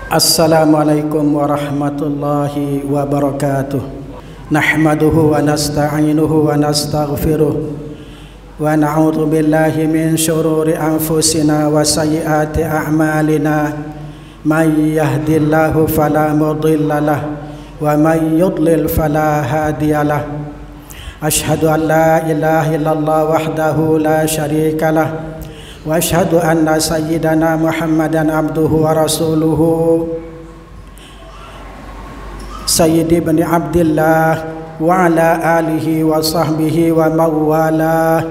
Assalamualaikum warahmatullahi wabarakatuh. Nahmaduhu wa nasta'inuhu wa nastaghfiruh wa na'udzu billahi min syururi anfusina wa sayyiati a'malina. May yahdihillahu fala mudilla lahu wa may yudlil fala hadiya lahu. Asyhadu an la ilaha illallah wahdahu la syarika lahu wa asyhadu anna sayyidana Muhammadan abduhu wa rasuluhu sayyidi bani abdillah wa ala alihi wa sahbihi wa mawala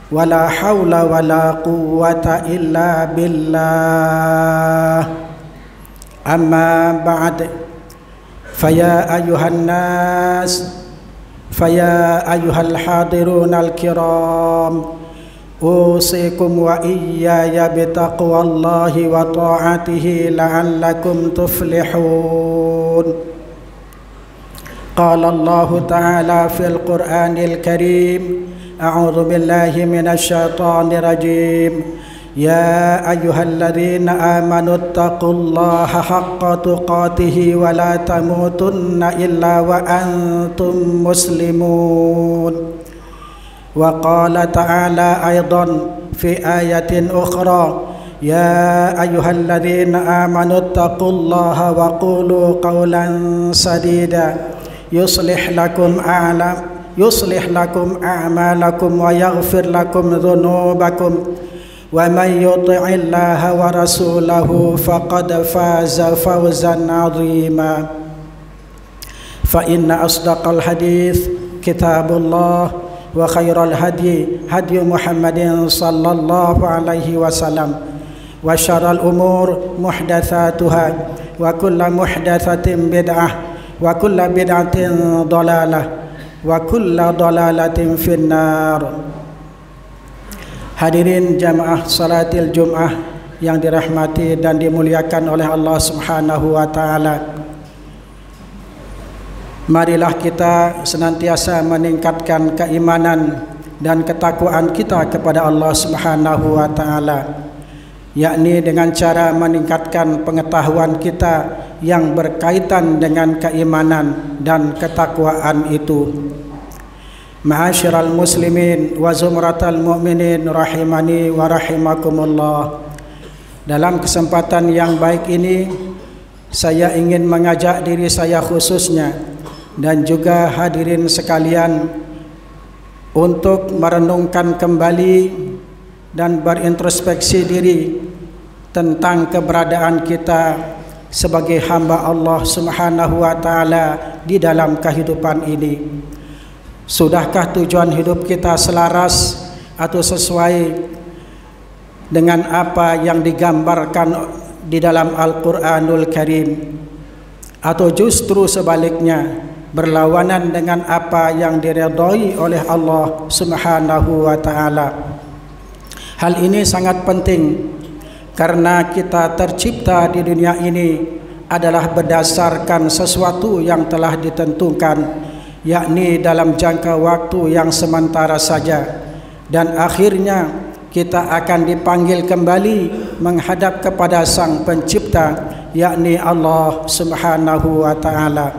wa la hawla wa la quwwata illa billah. Amma ba'd. Faya ayuhan nas, faya ayuhal hadirun al-kiram, usikum wa iyaya bitaqwallahi wa ta'atihi la'allakum tuflihun. Qala Allah ta'ala fil Qur'anil Karim, a'udzu billahi minasy syaithanir rajim. Ya ayyuhalladzina amanu taqullaha haqqa tuqatih wa la tamutunna illa wa antum muslimun. Wa qala ta'ala aidan fi ayatin ukhra, ya ayyuhalladzina amanu taqullaha wa qulu qawlan sadida yuslih lakum a'malakum wa yaghfir lakum dhunubakum wa man yuti'illaha wa rasulahu faqad faza fawzan 'azima. Fa inna asdaqal hadits kitabullah wa khairal hadi hadi Muhammadin sallallahu alaihi wasallam wa syarrul umur muhdatsatuha wa kullu muhdatsatin bid'ah wa kullu bid'atin dhalalah wa kullu dhalalatin finnar. Hadirin jamaah salatil Jum'ah yang dirahmati dan dimuliakan oleh Allah Subhanahu wa taala. Marilah kita senantiasa meningkatkan keimanan dan ketakwaan kita kepada Allah Subhanahu wa taala, yakni dengan cara meningkatkan pengetahuan kita yang berkaitan dengan keimanan dan ketakwaan itu. Ma'asyiral muslimin wa zumratal mu'minin rahimani wa rahimakumullah. Dalam kesempatan yang baik ini, saya ingin mengajak diri saya khususnya dan juga hadirin sekalian untuk merenungkan kembali dan berintrospeksi diri tentang keberadaan kita sebagai hamba Allah Subhanahu wa taala di dalam kehidupan ini. Sudahkah tujuan hidup kita selaras atau sesuai dengan apa yang digambarkan di dalam Al-Qur'anul Karim, atau justru sebaliknya berlawanan dengan apa yang diridhai oleh Allah Subhanahu wa taala? Hal ini sangat penting karena kita tercipta di dunia ini adalah berdasarkan sesuatu yang telah ditentukan, yakni dalam jangka waktu yang sementara saja, dan akhirnya kita akan dipanggil kembali menghadap kepada Sang Pencipta, yakni Allah Subhanahu wa taala.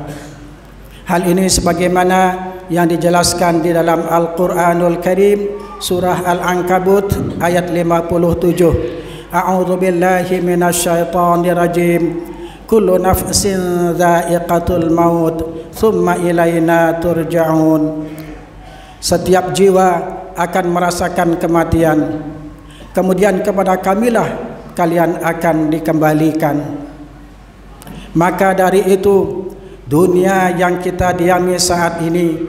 Hal ini sebagaimana yang dijelaskan di dalam Al-Qur'anul Karim, surah Al-Ankabut ayat 57. A'udzu billahi minasy syaithanir rajim. Kullu nafsin dha'iqatul maut, thumma ilaina turja'un. Setiap jiwa akan merasakan kematian, kemudian kepada kamilah kalian akan dikembalikan. Maka dari itu, dunia yang kita diami saat ini,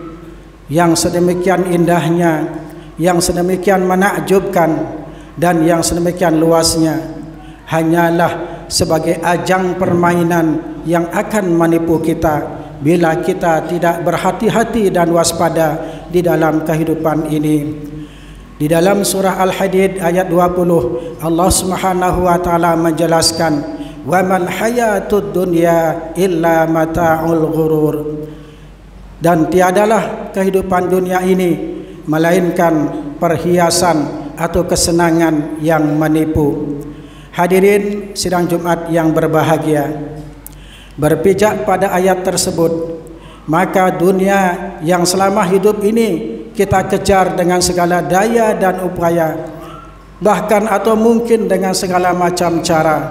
yang sedemikian indahnya, yang sedemikian menakjubkan, dan yang sedemikian luasnya, hanyalah sebagai ajang permainan yang akan menipu kita bila kita tidak berhati-hati dan waspada di dalam kehidupan ini. Di dalam surah Al-Hadid ayat 20, Allah Subhanahu wa taala menjelaskan, "Wa mal hayatud dunya illa mata'ul ghurur." Dan tiadalah kehidupan dunia ini melainkan perhiasan atau kesenangan yang menipu. Hadirin sidang Jumat yang berbahagia, berpijak pada ayat tersebut, maka dunia yang selama hidup ini kita kejar dengan segala daya dan upaya, bahkan atau mungkin dengan segala macam cara,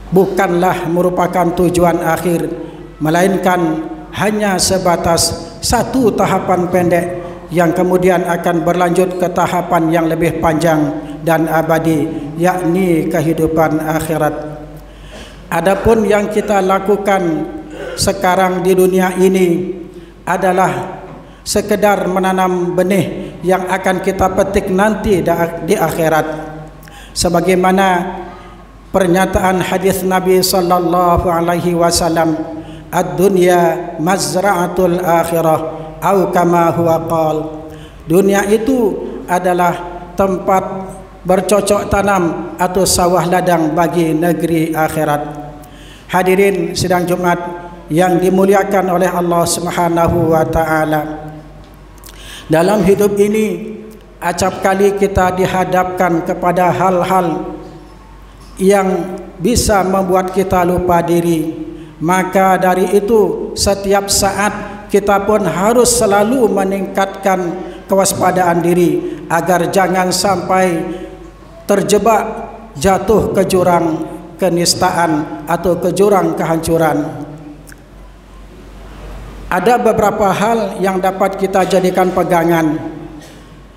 bukanlah merupakan tujuan akhir, melainkan hanya sebatas satu tahapan pendek yang kemudian akan berlanjut ke tahapan yang lebih panjang dan abadi, yakni kehidupan akhirat. Adapun yang kita lakukan sekarang di dunia ini adalah sekedar menanam benih yang akan kita petik nanti di akhirat. Sebagaimana pernyataan hadis Nabi sallallahu alaihi wasallam, ad-dunya mazra'atul akhirah, atau kama huwa qal, dunia itu adalah tempat bercocok tanam atau sawah ladang bagi negeri akhirat. Hadirin sidang Jumat yang dimuliakan oleh Allah Subhanahu wa taala, dalam hidup ini acap kali kita dihadapkan kepada hal-hal yang bisa membuat kita lupa diri. Maka dari itu setiap saat kita pun harus selalu meningkatkan kewaspadaan diri agar jangan sampai terjebak jatuh ke jurang kenistaan atau ke jurang kehancuran. Ada beberapa hal yang dapat kita jadikan pegangan.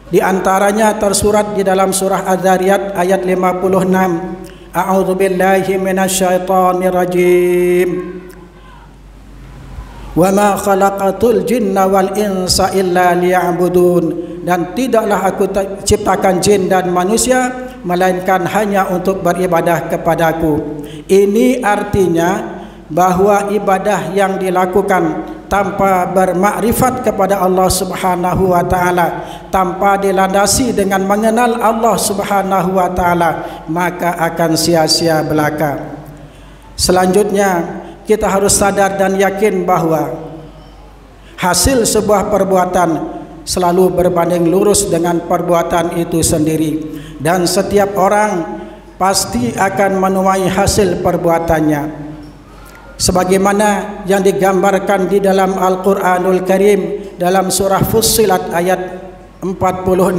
Di antaranya tersurat di dalam surah Az-Zariyat ayat 56. A'udzubillahi minasyaitonir rajim. Wa ma khalaqatul jinna wal insa illa liya'budun. Dan tidaklah aku ciptakan jin dan manusia melainkan hanya untuk beribadah kepadaku. Ini artinya bahwa ibadah yang dilakukan tanpa bermakrifat kepada Allah Subhanahu wa taala, tanpa dilandasi dengan mengenal Allah Subhanahu wa taala, maka akan sia-sia belaka. Selanjutnya, kita harus sadar dan yakin bahwa hasil sebuah perbuatan selalu berbanding lurus dengan perbuatan itu sendiri, dan setiap orang pasti akan menuai hasil perbuatannya. Sebagaimana yang digambarkan di dalam Al-Quranul Karim dalam surah Fussilat ayat 46.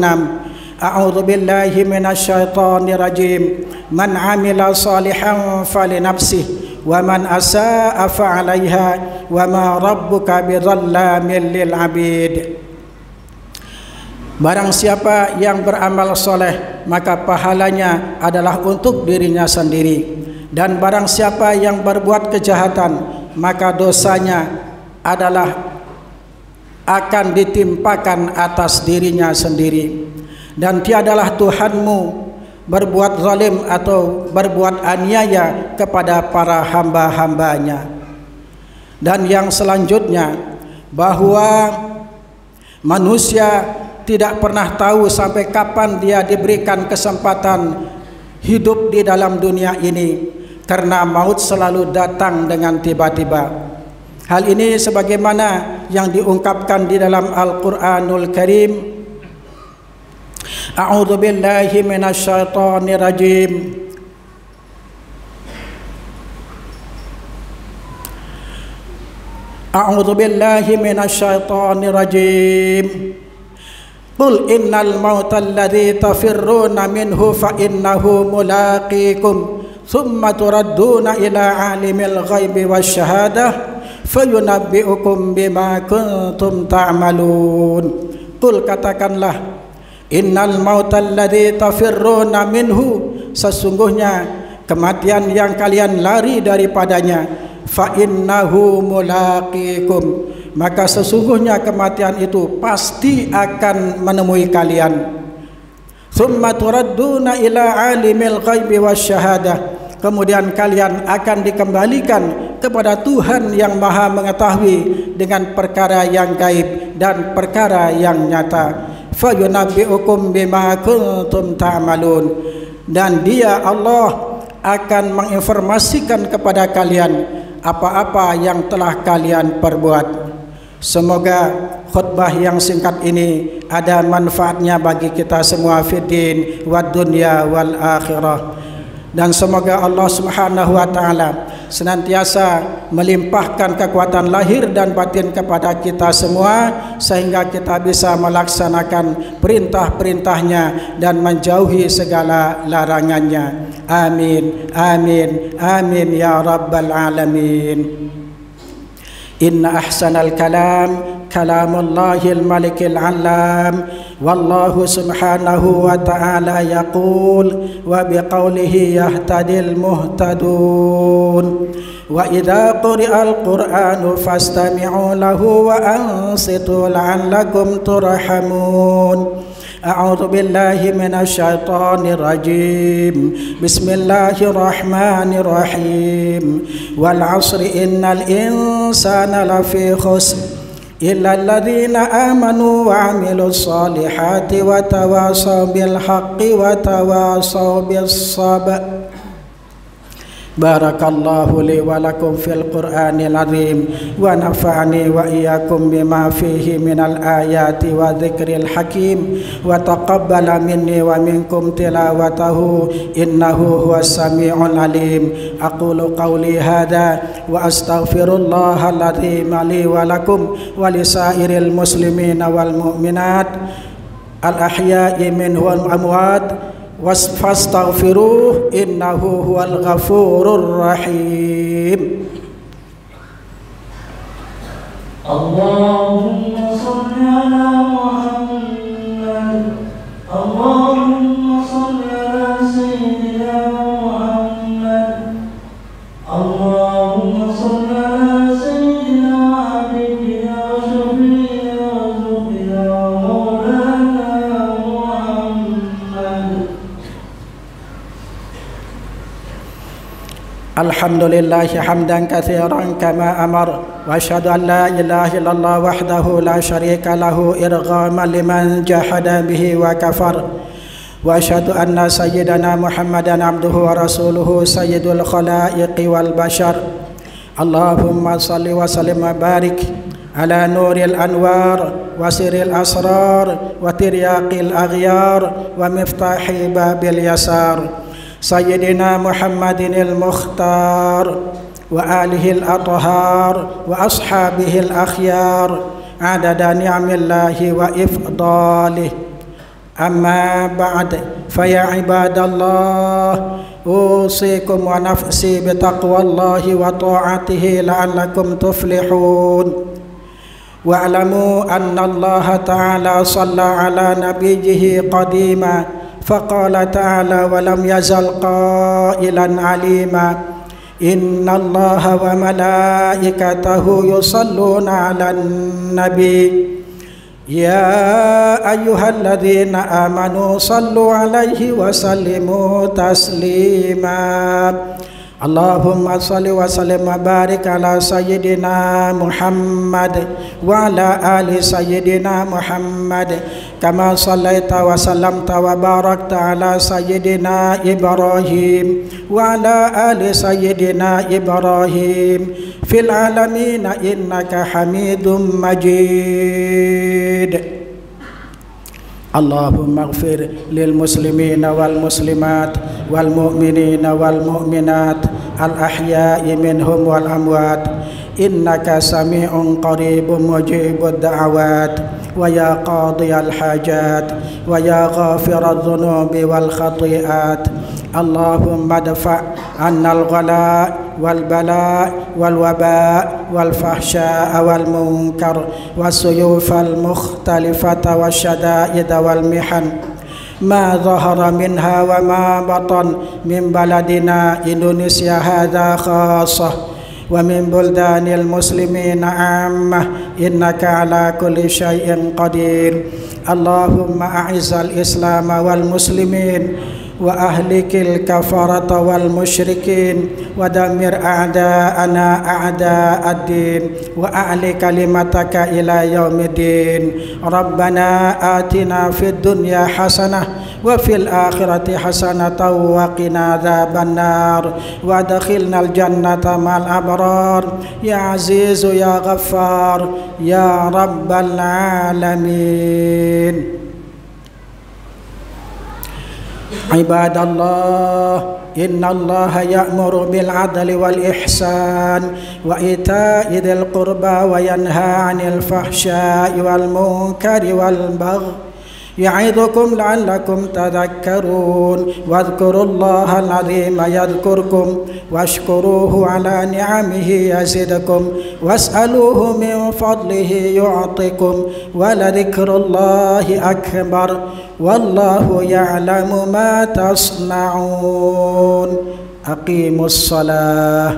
A'udzu billahi minasyaitonir rajim. Man 'amila shalihan falinafsihi wa man asaa fa 'alaiha wa ma rabbuka bidzallamin lil 'abid. Barang siapa yang beramal soleh, maka pahalanya adalah untuk dirinya sendiri. Dan barang siapa yang berbuat kejahatan, maka dosanya adalah akan ditimpakan atas dirinya sendiri. Dan tiadalah Tuhanmu berbuat zalim atau berbuat aniaya kepada para hamba-hambanya. Dan yang selanjutnya, bahwa manusia tidak pernah tahu sampai kapan dia diberikan kesempatan hidup di dalam dunia ini, karena maut selalu datang dengan tiba-tiba. Hal ini sebagaimana yang diungkapkan di dalam Al-Quranul Karim. A'udzu billahi minasyaitonir rajim. A'udzu billahi minasyaitonir rajim. Qul innal mautal ladzi tafirruna minhu fa innahu mulaqikum thumma turadduna ila alimil ghaibi wasyahadah fayunabbi'ukum bima kuntum ta'malun. Qul, katakanlah, innal mautal ladzi tafirruna minhu, sesungguhnya kematian yang kalian lari daripadanya, fa innahu mulaqikum, maka sesungguhnya kematian itu pasti akan menemui kalian. Thumma turadduna ila alimil ghaibi wasyahadah, kemudian kalian akan dikembalikan kepada Tuhan yang Maha mengetahui dengan perkara yang gaib dan perkara yang nyata. Fayunabbi'ukum bima kuntum ta'malun, dan Dia Allah akan menginformasikan kepada kalian apa-apa yang telah kalian perbuat. Semoga khutbah yang singkat ini ada manfaatnya bagi kita semua fiddin wad dunya wal akhirah. Dan semoga Allah Subhanahu wa taala senantiasa melimpahkan kekuatan lahir dan batin kepada kita semua sehingga kita bisa melaksanakan perintah-perintahnya dan menjauhi segala larangannya. Amin, amin, amin ya rabbal alamin. Inna ahsanal kalam kalamullahil malikil alam wallahu subhanahu wa ta'ala yaqul wa biqawlihi yahtadil muhtadun wa idha quri'al qur'anu fastami'u lahu wa ansitu la'allakum turhamun. أعوذ بالله من الشيطان الرجيم بسم الله الرحمن الرحيم والعصر إن الإنسان لفي خسر إلا الذين آمنوا وعملوا الصالحات وتواصوا بالحق وتواصوا بالصبر. Barakallahu li wa lakum fil Qur'anil azim wa nafa'ani wa iyyakum bima fihi minal ayati wa dzikril hakim wa taqabbala minni wa minkum tilawatahu innahu huwas sami'ul alim. Aqulu qawli hadza wa astaghfirullahal azim li wa lakum wa lisairil muslimina wal mu'minat al ahya'i minhum wal amwat fastaghfiruh innahu huwal ghafurur rahim. Allahumma shalli ala Muhammad. Allahumma shalli ala sayyidina Muhammad. Allahumma shalli ala sayyidina habibina shafi'ina zuhina maulana Muhammad. Alhamdulillahi hamdan katsiran kama amar wa asyhadu an la ilaha illallah wahdahu la syarika lahu irghaman liman jahada bihi wa kafar wa asyhadu anna sayyidana Muhammadan abduhu wa rasuluhu sayyidul khalaiqi wal bashar. Allahumma salli wa sallim wa barik ala nuril anwar wa sirril asrar wa tiryaqil aghyar wa miftahi babil yasar Sayyidina Muhammadinil Mukhtar wa alihil athhar wa ashabihil akhyar adada ni'amillahi wa ifdalih. Amma ba'd, faya ibadallah, usikum wa nafsi bitaqwallahi wa ta'atihi la'allakum tuflihun. Wa'lamu anna Allah ta'ala salla ala nabiyyihi qadima فقال تعالى ولم يزل قائلا عليما إن الله وملائكته يصلون على النبي يا أيها الذين آمنوا صلوا عليه وسلموا تسليما. Allahumma salli wa sallim wa barik ala sayyidina Muhammad wa ala ali sayyidina Muhammad kama sallaita wa sallamta wa barakta ala sayyidina Ibrahim wa ala ali sayyidina Ibrahim fil alamin innaka Hamidum Majid. Allahumma ighfir lil muslimina wal muslimat wal mu'minina wal mu'minat al ahya'i minhum wal amwat innaka sami'un qaribun mujibud da'awat wa ya qadiyal hajat wa ya ghafiradh dhunubi wal khati'at. Allahumma dafa' annal ghala wal bala wal waba wal fahsya wal munkar wasuyuf al mukhtalifata wasyada'id wal mihan ma zahara minha wa ma batan min baladina Indonesia hadza khassah wa min buldanil muslimina ammah innaka ala kulli syai'in qadir. Allahumma a'izzal islam wal muslimin وأهلك الكفرة والمشركين ودمر أعداءنا أعداء الدين وأعل كلمتك إلى يوم الدين. ربنا آتنا في الدنيا حسنة وفي الآخرة حسنة وقنا عذاب النار وادخلنا الجنة مع الأبرار يا عزيز يا غفار يا رب العالمين. عباد الله إن الله يأمر بالعدل والإحسان وإيتاء ذي القربى وينهى عن الفحشاء والمنكر والبغي يعظكم لعلكم تذكرون واذكروا الله العظيم يذكركم واشكروه على نعمه يزدكم واسألوه من فضله يعطكم ولذكر الله أكبر والله يعلم ما تصنعون. أقيموا الصلاة.